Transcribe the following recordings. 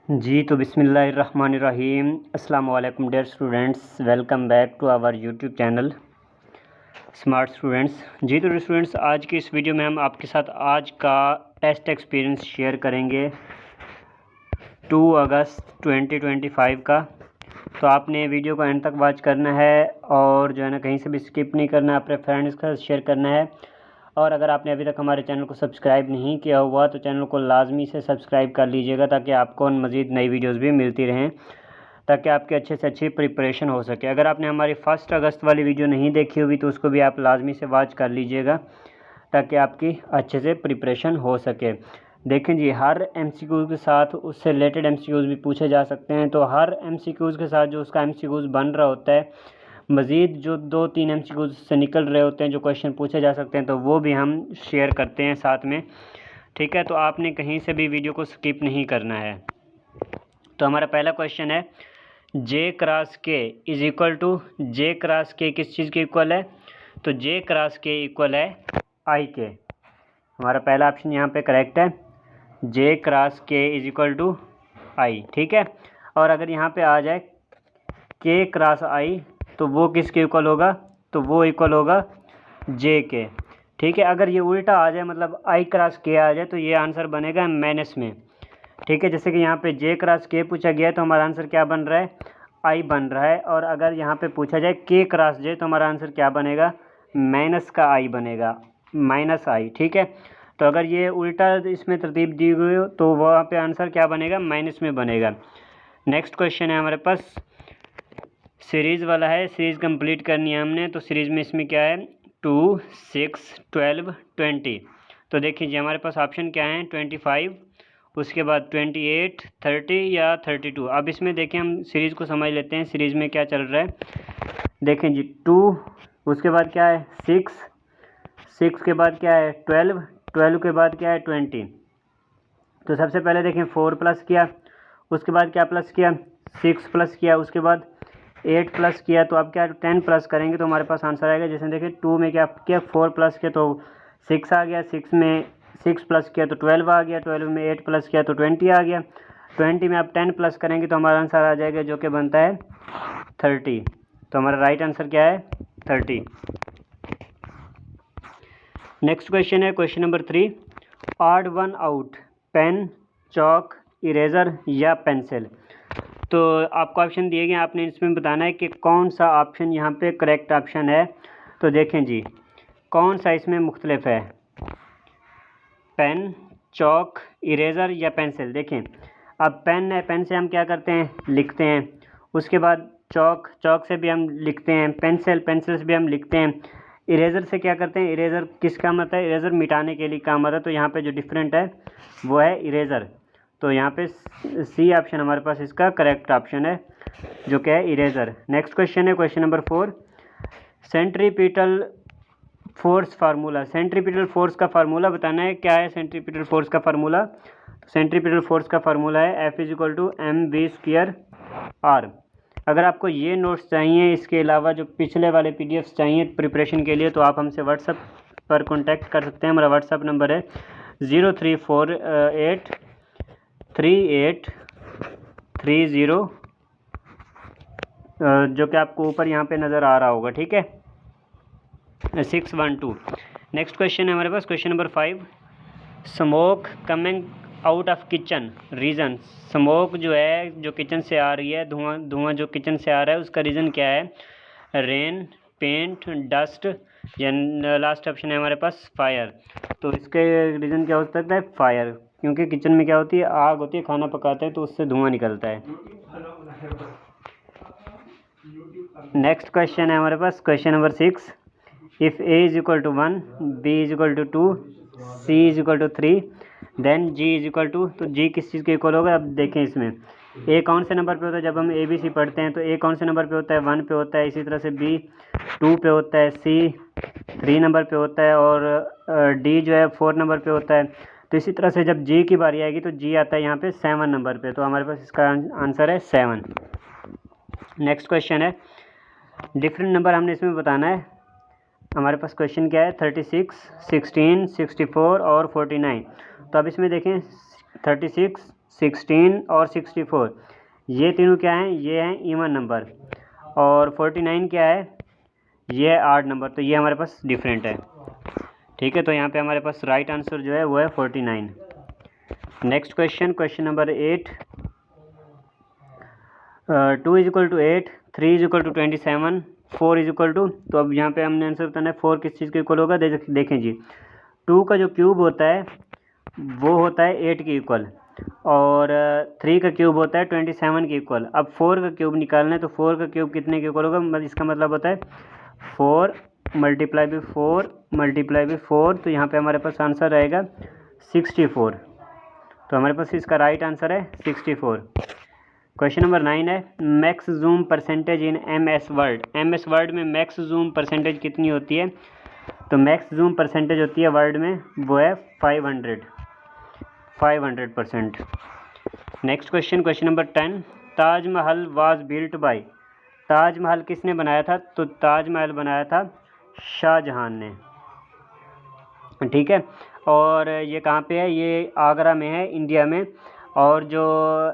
जी तो बिस्मिल्लाहिर्रहमानिर्रहीम अस्सलाम वालेकुम dear students, welcome back to our YouTube channel Smart Students. जी तो स्टूडेंट्स, आज की इस वीडियो में हम आपके साथ आज का टेस्ट एक्सपीरियंस शेयर करेंगे 2 अगस्त 2025 का। तो आपने वीडियो को एंड तक वॉच करना है और जो है ना कहीं से भी स्किप नहीं करना है, अपने फ्रेंड्स के साथ शेयर करना है। और अगर आपने अभी तक हमारे चैनल को सब्सक्राइब नहीं किया हुआ तो चैनल को लाजमी से सब्सक्राइब कर लीजिएगा, ताकि आपको मज़ीद नई वीडियोस भी मिलती रहें, ताकि आपकी अच्छे से अच्छी प्रिपरेशन हो सके। अगर आपने हमारी 1 अगस्त वाली वीडियो नहीं देखी हुई तो उसको भी आप लाजमी से वॉच कर लीजिएगा, ताकि आपकी अच्छे से प्रिपरेशन हो सके। देखें जी, हर MCQs के साथ उससे रिलेटेड MCQs भी पूछे जा सकते हैं। तो हर MCQs के साथ जो उसका MCQs बन रहा होता है, मज़ीद जो 2-3 MCQs से निकल रहे होते हैं, जो क्वेश्चन पूछे जा सकते हैं, तो वो भी हम शेयर करते हैं साथ में। ठीक है, तो आपने कहीं से भी वीडियो को स्किप नहीं करना है। तो हमारा पहला क्वेश्चन है, J cross K is equal to, J cross K किस चीज़ के इक्वल है? तो J क्रॉस K इक्वल है I के। हमारा पहला ऑप्शन यहाँ पे करेक्ट है, J cross K is equal to I। ठीक है, और अगर यहाँ पे आ जाए K क्रॉस I तो वो किसके इक्वल होगा? तो वो इक्वल होगा J के। ठीक है, अगर ये उल्टा आ जाए, मतलब I क्रॉस K आ जाए, तो ये आंसर बनेगा माइनस में। ठीक है, जैसे कि यहाँ पे J क्रॉस K पूछा गया है तो हमारा आंसर क्या बन रहा है? I बन रहा है। और अगर यहाँ पे पूछा जाए K क्रॉस J तो हमारा आंसर क्या बनेगा? माइनस का I बनेगा, माइनस I। ठीक है, तो अगर ये उल्टा इसमें तरतीब दी हुई हो तो वहाँ पे आंसर क्या बनेगा? माइनस में बनेगा। नेक्स्ट क्वेश्चन है हमारे पास, सीरीज़ वाला है, सीरीज़ कंप्लीट करनी है हमने। तो सीरीज़ में इसमें क्या है? 2, 6, 12, 20। तो देखिए जी, हमारे पास ऑप्शन क्या है? 25, उसके बाद 28, 30 या 32। अब इसमें देखें, हम सीरीज़ को समझ लेते हैं, सीरीज़ में क्या चल रहा है। देखें जी, 2, उसके बाद क्या है? 6, 6 के बाद क्या है? 12, 12 के बाद क्या है? 20। तो सबसे पहले देखें 4 प्लस किया, उसके बाद क्या प्लस किया? 6 प्लस किया, उसके बाद 8 प्लस किया, तो अब क्या 10 प्लस करेंगे तो हमारे पास आंसर आएगा। जैसे देखिए 2 में क्या किया? 4 प्लस किया तो 6 आ गया, 6 में 6 प्लस किया तो 12 आ गया, 12 में 8 प्लस किया तो 20 आ गया, 20 में आप 10 प्लस करेंगे तो हमारा आंसर आ जाएगा, जो कि बनता है 30। तो हमारा राइट आंसर क्या है? 30। नेक्स्ट क्वेश्चन है question number 3, odd one out, pen, chalk, eraser या पेंसिल। तो आपको ऑप्शन दिए गए, आपने इसमें बताना है कि कौन सा ऑप्शन यहाँ पे करेक्ट ऑप्शन है। तो देखें जी, कौन सा इसमें मुख्तलिफ है, पेन, चॉक, इरेज़र या पेंसिल। देखें, अब पेन है, पेन से हम क्या करते हैं? लिखते हैं। उसके बाद चॉक, चॉक से भी हम लिखते हैं। पेंसिल, पेंसिल से भी हम लिखते हैं। इरेज़र से क्या करते हैं? इरेज़र किस काम आता है? इरेज़र मिटाने के लिए काम आता है। तो यहाँ पे जो डिफरेंट है वो है इरेज़र। तो यहाँ पे सी ऑप्शन हमारे पास इसका करेक्ट ऑप्शन है, जो कि है इरेज़र। नेक्स्ट क्वेश्चन है question number 4, centripetal force formula. Centripetal force का फार्मूला बताना है। क्या है सेंट्रीपिटल फोर्स का फार्मूला? तो सेंट्रीपिटल फोर्स का फार्मूला है F is equal to mv² R। अगर आपको ये नोट्स चाहिए, इसके अलावा जो पिछले वाले PDFs चाहिए प्रिपरेशन के लिए, तो आप हमसे व्हाट्सअप पर कॉन्टैक्ट कर सकते हैं। हमारा व्हाट्सअप नंबर है 03483830, जो कि आपको ऊपर यहाँ पे नज़र आ रहा होगा। ठीक है, 612। नेक्स्ट क्वेश्चन है हमारे पास question number 5, smoke coming out of kitchen, reason. Smoke जो है, जो किचन से आ रही है, धुआं जो किचन से आ रहा है, उसका रीज़न क्या है? रेन, पेंट, डस्ट या लास्ट ऑप्शन है हमारे पास फायर। तो इसके रीज़न क्या हो सकता है? फायर, क्योंकि किचन में क्या होती है? आग होती है, खाना पकाते हैं तो उससे धुआं निकलता है। नेक्स्ट क्वेश्चन है हमारे पास question number 6, if A is equal to 1, B is equal to 2, C is equal to 3, then G is equal to. तो G किस चीज़ के इक्वल होगा? अब देखें, इसमें A कौन से नंबर पे होता है? जब हम ABC पढ़ते हैं तो A कौन से नंबर पे होता है? 1 पे होता है। इसी तरह से B 2 पे होता है, C 3 नंबर पे होता है, और D जो है 4 नंबर पे होता है। तो इसी तरह से जब G की बारी आएगी तो G आता है यहाँ पे 7 नंबर पे। तो हमारे पास इसका आंसर है 7। नेक्स्ट क्वेश्चन है, डिफरेंट नंबर हमने इसमें बताना है। हमारे पास क्वेश्चन क्या है? 36, 16, 64 और 49। तो अब इसमें देखें, 36, 16 और 64, ये तीनों क्या हैं, ये हैं इवन नंबर। और 49 क्या है, ये है आड नंबर, तो ये हमारे पास डिफरेंट है। ठीक है, तो यहाँ पे हमारे पास राइट आंसर जो है वो है 49। Next question, question number 8। 2 is equal to 8, 3 is equal to 27, 4 is equal to, तो अब यहाँ पे हमने आंसर बताना है 4 किस चीज़ के इक्वल होगा। देखें जी, 2 का जो क्यूब होता है वो होता है 8 के इक्वल, और 3 का क्यूब होता है 27 के इक्वल। अब 4 का क्यूब निकालना है, तो 4 का क्यूब कितने के इक्वल होगा, इसका मतलब होता है 4 मल्टीप्लाई बाई 4 मल्टीप्लाई बाई 4, तो यहाँ पे हमारे पास आंसर रहेगा 64। तो हमारे पास इसका राइट आंसर है 64। क्वेश्चन नंबर 9 है, max zoom percentage in M S Word. M S Word में मैक्स जूम परसेंटेज कितनी होती है, तो मैक्स जूम परसेंटेज होती है वर्ड में वो है 500%। Next question, question number 10, Taj Mahal was built by. Taj Mahal किसने बनाया था, तो ताजमहल बनाया था शाहजहां ने। ठीक है, और ये कहाँ पे है, ये आगरा में है, इंडिया में। और जो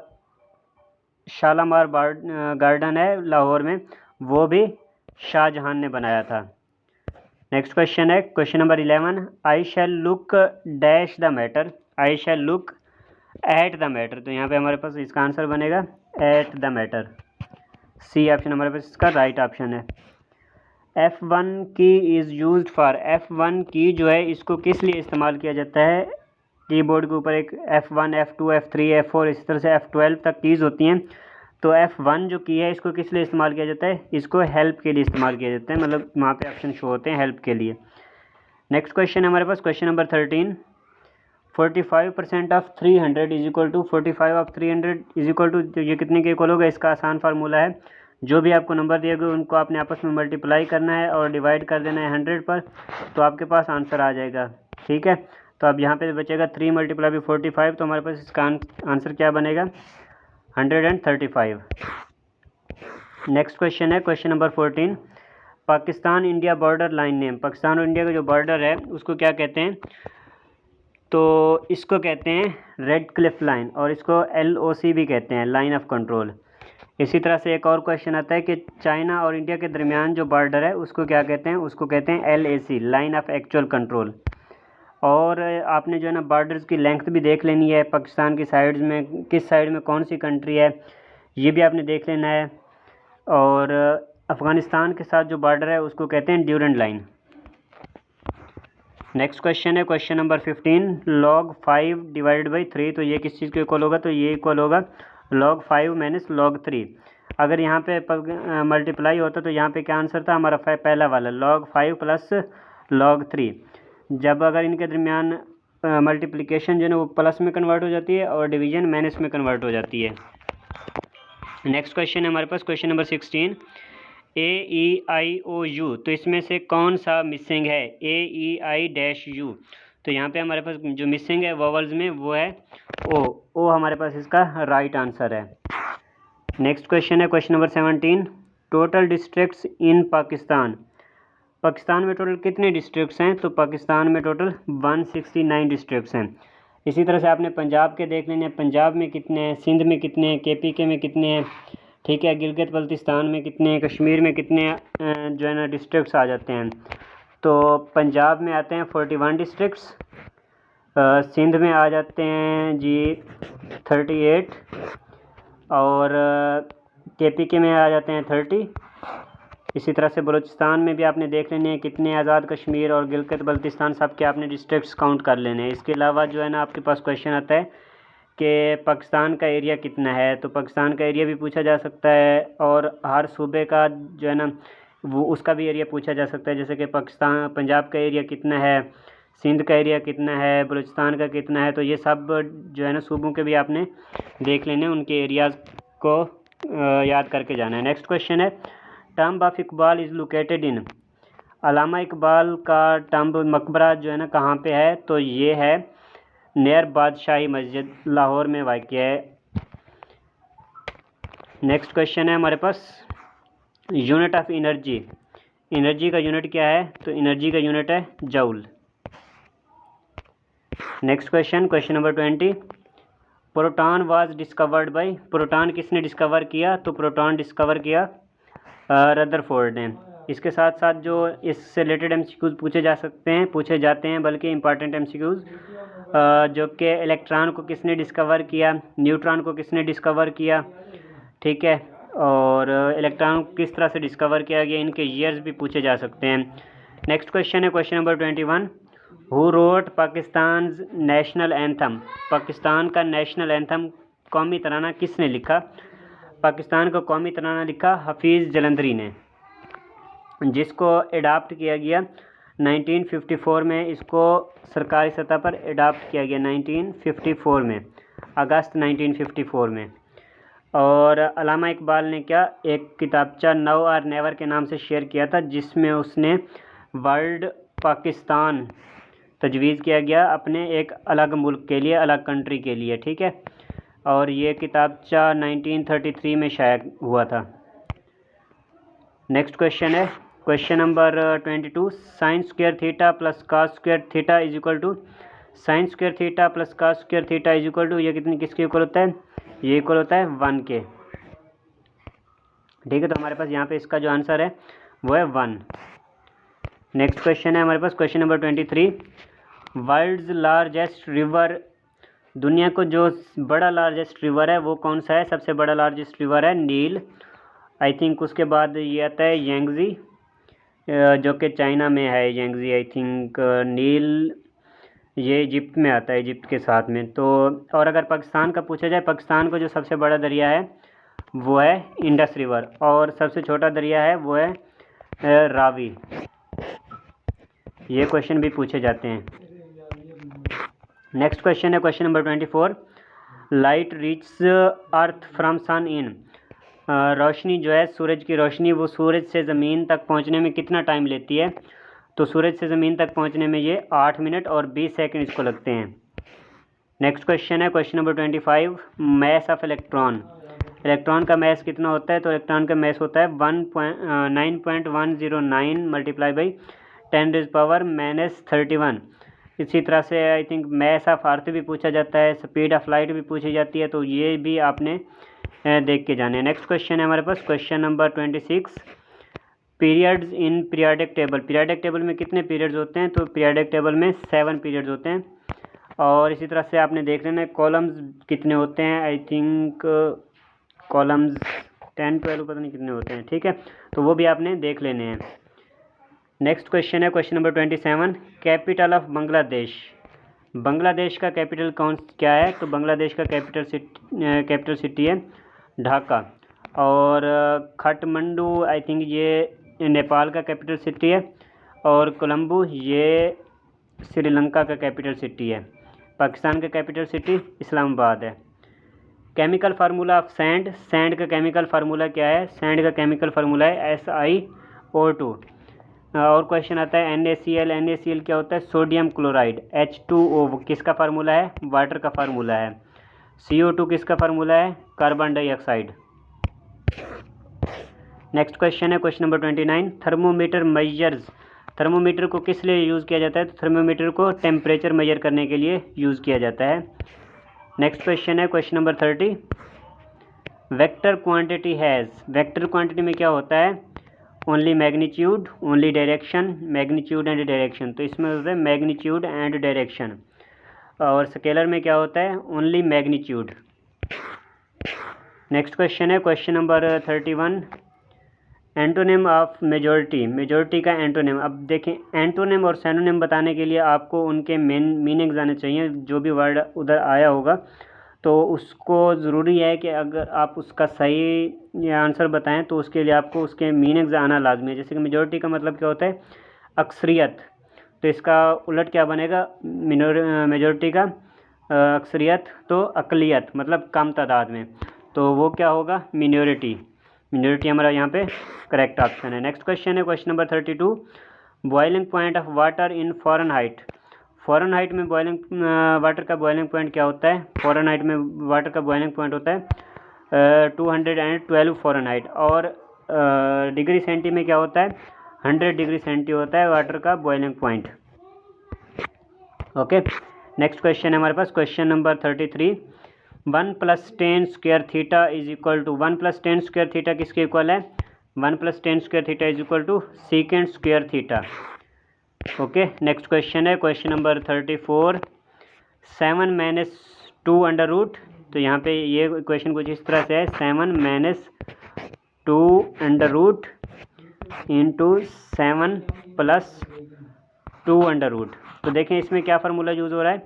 शालामार गार्डन है लाहौर में, वो भी शाहजहां ने बनाया था। नेक्स्ट क्वेश्चन है question number 11, I shall look dash the matter, I shall look at the matter, तो यहाँ पे हमारे पास इसका आंसर बनेगा at the matter. C option हमारे पास इसका राइट ऑप्शन है। F1 की इज़ यूज्ड फॉर, F1 की जो है इसको किस लिए इस्तेमाल किया जाता है, कीबोर्ड के ऊपर एक F1 F2 F3 F4 इस तरह से F12 तक कीज़ होती हैं। तो F1 जो की है इसको किस लिए इस्तेमाल किया जाता है, इसको हेल्प के लिए इस्तेमाल किया जाता है, मतलब वहाँ पे ऑप्शन शो होते हैं हेल्प के लिए। नेक्स्ट क्वेश्चन है हमारे पास question number 13, 45% of 300 is equal to 45 of 300 is equal to, तो ये कितने के इक्वल होगा, इसका आसान फार्मूला है, जो भी आपको नंबर दिए गए उनको आपने आपस में मल्टीप्लाई करना है और डिवाइड कर देना है 100 पर, तो आपके पास आंसर आ जाएगा। ठीक है, तो अब यहाँ पे बचेगा 3 मल्टीप्लाई बाई 45, तो हमारे पास इसका आंसर क्या बनेगा 135। नेक्स्ट क्वेश्चन है question number 14, Pakistan India border line name. Pakistan और इंडिया का जो बॉर्डर है उसको क्या कहते हैं, तो इसको कहते हैं रेड क्लिफ लाइन, और इसको LOC भी कहते हैं, लाइन ऑफ कंट्रोल। इसी तरह से एक और क्वेश्चन आता है कि चाइना और इंडिया के दरमियान जो बॉर्डर है उसको क्या कहते हैं, उसको कहते हैं LAC, line of actual control. और आपने जो है ना बॉर्डर्स की लेंथ भी देख लेनी है, पाकिस्तान की साइड्स में किस साइड में कौन सी कंट्री है ये भी आपने देख लेना है। और अफ़गानिस्तान के साथ जो बॉर्डर है उसको कहते हैं ड्यूरेंट लाइन। नेक्स्ट क्वेश्चन है question number 15, log 5 divided by 3, तो ये किस चीज़ के इक्वल होगा, तो ये इक्वल होगा log 5 माइनस log 3। अगर यहाँ पे मल्टीप्लाई होता तो यहाँ पे क्या आंसर था हमारा, पहला वाला log 5 प्लस log 3। जब अगर इनके दरमियान मल्टीप्लिकेशन जो है वो प्लस में कन्वर्ट हो जाती है और डिवीजन माइनस में कन्वर्ट हो जाती है। नेक्स्ट क्वेश्चन है हमारे पास क्वेश्चन नंबर 16, AEIOU, तो इसमें से कौन सा मिसिंग है, AEI-U, तो यहाँ पे हमारे पास जो मिसिंग है वोवल्स में वो है ओ हमारे पास इसका राइट आंसर है। नेक्स्ट क्वेश्चन है क्वेश्चन नंबर 17, टोटल डिस्ट्रिक्ट्स इन पाकिस्तान। पाकिस्तान में टोटल कितने डिस्ट्रिक्ट्स हैं, तो पाकिस्तान में टोटल 169 डिस्ट्रिक्ट्स हैं। इसी तरह से आपने पंजाब के देख लेने, पंजाब में कितने हैं, सिंध में कितने हैं, KPK में कितने हैं, ठीक है, गिलगित बल्तिस्तान में कितने हैं, कश्मीर में कितने जो है ना डिस्ट्रिक्ट्स आ जाते हैं। तो पंजाब में आते हैं 41 डिस्ट्रिक्ट्स, सिंध में आ जाते हैं जी 38, और KPK में आ जाते हैं 30। इसी तरह से बलूचिस्तान में भी आपने देख लेने हैं कितने, आज़ाद कश्मीर और गिलगित बल्तिस्तान सब के आपने डिस्ट्रिक्ट्स काउंट कर लेने हैं। इसके अलावा जो है ना आपके पास क्वेश्चन आता है कि पाकिस्तान का एरिया कितना है, तो पाकिस्तान का एरिया भी पूछा जा सकता है, और हर सूबे का जो है ना वो उसका भी एरिया पूछा जा सकता है, जैसे कि पंजाब का एरिया कितना है, सिंध का एरिया कितना है, बलूचिस्तान का कितना है, तो ये सब जो है ना सूबों के भी आपने देख लेने, उनके एरियाज़ को याद करके जाना है। नेक्स्ट क्वेश्चन है, tomb of Iqbal is located in. Allama Iqbal का टम्ब मकबरा जो है ना कहाँ पे है, तो ये है नियर बादशाही मस्जिद, लाहौर में वाक़ है। नेक्स्ट क्वेश्चन है हमारे पास, यूनिट ऑफ एनर्जी। एनर्जी का यूनिट क्या है, तो एनर्जी का यूनिट है joule. Next question question number 20, proton was discovered by, proton किसने डिस्कवर किया? तो प्रोटॉन डिस्कवर किया रदरफोर्ड ने। इसके साथ साथ जो इससे रिलेटेड एमसीक्यूज पूछे जाते हैं बल्कि इंपॉर्टेंट एमसीक्यूज, जो कि इलेक्ट्रॉन को किसने डिस्कवर किया, न्यूट्रॉन को किसने डिस्कवर किया, ठीक है, और इलेक्ट्रॉन किस तरह से डिस्कवर किया गया, इनके ईयर्स भी पूछे जा सकते हैं। नेक्स्ट क्वेश्चन है question number 21, who wrote Pakistan national anthem, Pakistan का नेशनल एंथम कौमी तराना किसने लिखा? पाकिस्तान का कौमी तराना लिखा हफीज़ जलंधरी ने, जिसको एडाप्ट किया गया 1954 में। इसको सरकारी सतह पर एडाप्ट किया गया 1954 में, अगस्त 1954 में। और अल्लामा इकबाल ने क्या एक किताबचा नाउ और नेवर के नाम से शेयर किया था, जिसमें उसने वर्ल्ड पाकिस्तान तजवीज़ किया गया अपने एक अलग मुल्क के लिए, अलग कंट्री के लिए, ठीक है। और ये किताबचा 1933 में शाया हुआ था। नेक्स्ट क्वेश्चन है question number 22, sine square theta plus cos square theta is equal to, sine square theta plus cos square theta is equal to, ये किसके इक्वल होता है? ये इक्वल होता है 1 के, ठीक है। तो हमारे पास यहाँ पे इसका जो आंसर है वो है 1। नेक्स्ट क्वेश्चन है हमारे पास question number 23, world's largest river, दुनिया को जो बड़ा लार्जेस्ट रिवर है वो कौन सा है? सबसे बड़ा लार्जेस्ट रिवर है नील, आई थिंक। उसके बाद ये आता है यांगजी, जो कि चाइना में है यांगजी, आई थिंक। नील ये इजिप्ट में आता है, इजिप्ट के साथ में। तो और अगर पाकिस्तान का पूछा जाए, पाकिस्तान का जो सबसे बड़ा दरिया है वो है इंडस रिवर, और सबसे छोटा दरिया है वो है रावी। ये क्वेश्चन भी पूछे जाते हैं। नेक्स्ट क्वेश्चन है question number 24, light reach earth from sun in, रोशनी जो है सूरज की रोशनी वो सूरज से ज़मीन तक पहुंचने में कितना टाइम लेती है? तो सूरज से ज़मीन तक पहुंचने में ये 8 मिनट और 20 सेकंड इसको लगते हैं। नेक्स्ट क्वेश्चन है question number 25, mass of electron, electron का मैस कितना होता है? तो इलेक्ट्रॉन का मैस होता है 9.109 मल्टीप्लाई बाई 10⁻⁻31। इसी तरह से I think mass of earth भी पूछा जाता है, स्पीड ऑफ लाइट भी पूछी जाती है, तो ये भी आपने देख के जाने। नेक्स्ट क्वेश्चन है हमारे पास question number 26, periods in periodic table, periodic table में कितने पीरियड्स होते हैं? तो पीरियाडिक टेबल में 7 पीरियड्स होते हैं। और इसी तरह से आपने देख लेना कॉलम्स कितने होते हैं, आई थिंक कॉलम्स 10-12 पता नहीं कितने होते हैं, ठीक है, तो वो भी आपने देख लेने हैं। नेक्स्ट क्वेश्चन है question number 27, capital of Bangladesh, Bangladesh का कैपिटल क्या है? तो बांग्लादेश का कैपिटल सिटी है ढाका। और काठमांडू आई थिंक ये नेपाल का कैपिटल सिटी है, और कोलंबो ये श्रीलंका का कैपिटल सिटी है। पाकिस्तान का कैपिटल सिटी इस्लामाबाद है। Chemical formula of sand, sand का केमिकल फार्मूला क्या है? सैंड का केमिकल फार्मूला है SiO2। और क्वेश्चन आता है NaCl, NaCl क्या होता है? Sodium chloride. H2O किसका फार्मूला है? वाटर का फार्मूला है। CO2 किसका फार्मूला है? Carbon dioxide. नेक्स्ट क्वेश्चन है question number 29, thermometer measures, thermometer को किस लिए यूज़ किया जाता है? तो थर्मोमीटर को टेम्परेचर मेजर करने के लिए यूज़ किया जाता है। नेक्स्ट क्वेश्चन है question number 30, vector quantity has, vector quantity में क्या होता है? Only magnitude, only direction, magnitude and direction. तो इसमें होता है मैग्नीट्यूड एंड डायरेक्शन। और स्केलर में क्या होता है? Only magnitude. नेक्स्ट क्वेश्चन है question number 31, antonym of majority, majority का एंटोनिम। अब देखें एंटोनिम और सिनोनिम बताने के लिए आपको उनके मीनिंग्स आने चाहिए, जो भी वर्ड उधर आया होगा तो उसको ज़रूरी है कि अगर आप उसका सही आंसर बताएं तो उसके लिए आपको उसके मीनिंग्स आना लाजमी है। जैसे कि मेजॉरिटी का मतलब क्या होता है? अक्सरियत, तो इसका उलट क्या बनेगा? मेजॉरिटी का अक्सरियत तो अकलियत, मतलब कम तादाद में, तो वो क्या होगा? मिनॉरिटी। मिनॉरिटी हमारा यहाँ पे करेक्ट ऑप्शन है। नेक्स्ट क्वेश्चन है question number 32, boiling point of water in Fahrenheit, Fahrenheit में बॉइलिंग वाटर का बॉइलिंग पॉइंट क्या होता है? फ़ारेनहाइट में वाटर का बॉइलिंग पॉइंट होता है 212 फ़ारेनहाइट। और डिग्री सेंटी में क्या होता है? 100 डिग्री सेंटी होता है वाटर का boiling point. Okay, next question है हमारे पास question number 33, 1 + 10 square theta is equal to 1 + 10 square theta किसके इक्वल है? 1 + 10 square theta is equal to second square theta. Okay, next question है क्वेश्चन नंबर 34। 7 - 2 under root. तो यहाँ पे ये क्वेश्चन कुछ इस तरह से है, 7 - 2 under root into 7 + 2 under root. तो देखें इसमें क्या फार्मूला यूज़ हो रहा है,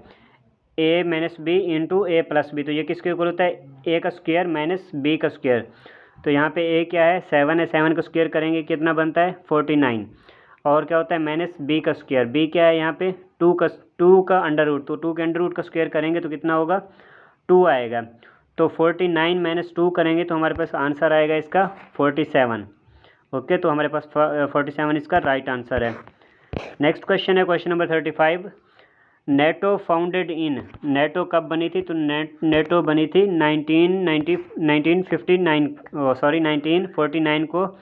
a - b into a + b। तो ये किसके इक्वल होता है? a का स्क्वायर माइनस b का स्क्वायर। तो यहाँ पे a क्या है? 7 है, 7 का स्क्वायर करेंगे कितना बनता है? 49। और क्या होता है? माइनस b का स्क्वायर। b क्या है यहाँ पे? 2 का अंडर रूट। तो 2 के अंडर रूट का स्क्वायर करेंगे तो कितना होगा? 2 आएगा। तो 49 - 2 करेंगे तो हमारे पास आंसर आएगा इसका 47। ओके, तो हमारे पास 47 इसका राइट आंसर है। नेक्स्ट क्वेश्चन है question number 35। NATO founded in. NATO कब बनी थी? तो नेटो बनी थी 1949 को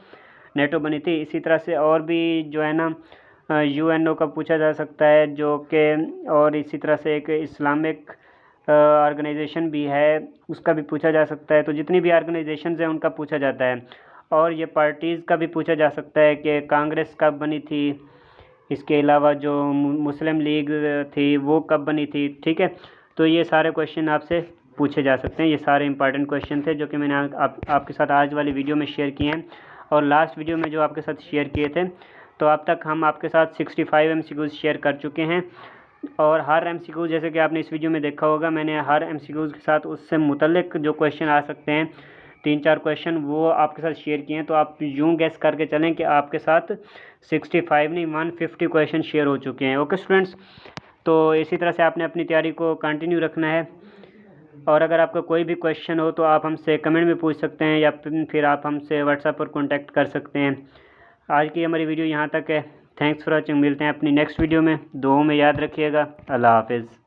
नेटो बनी थी। इसी तरह से और भी जो है ना UNO का पूछा जा सकता है, जो कि और इसी तरह से एक इस्लामिक ऑर्गेनाइजेशन भी है, उसका भी पूछा जा सकता है। तो जितनी भी ऑर्गेनाइजेशंस हैं उनका पूछा जाता है। और ये पार्टीज़ का भी पूछा जा सकता है कि कांग्रेस कब बनी थी, इसके अलावा जो मुस्लिम लीग थी वो कब बनी थी। ठीक है, तो ये सारे क्वेश्चन आपसे पूछे जा सकते हैं। ये सारे इंपॉर्टेंट क्वेश्चन थे जो कि मैंने आपके साथ आज वाली वीडियो में शेयर किए हैं, और लास्ट वीडियो में जो आपके साथ शेयर किए थे। तो अब तक हम आपके साथ 65 MCQs शेयर कर चुके हैं, और हर MCQ जैसे कि आपने इस वीडियो में देखा होगा, मैंने हर MCQ के साथ उससे मुतल्लिक जो क्वेश्चन आ सकते हैं 3-4 क्वेश्चन वो आपके साथ शेयर किए हैं। तो आप यूँ गैस करके चलें कि आपके साथ 65 नहीं 150 क्वेश्चन शेयर हो चुके हैं। ओके स्टूडेंट्स, तो इसी तरह से आपने अपनी तैयारी को कंटिन्यू रखना है। और अगर आपका कोई भी क्वेश्चन हो तो आप हमसे कमेंट में पूछ सकते हैं, या फिर आप हमसे व्हाट्सएप पर कॉन्टैक्ट कर सकते हैं। आज की हमारी वीडियो यहाँ तक है। Thanks for watching. मिलते हैं अपनी नेक्स्ट वीडियो में। दुआओं में याद रखिएगा। अल्लाह हाफिज़।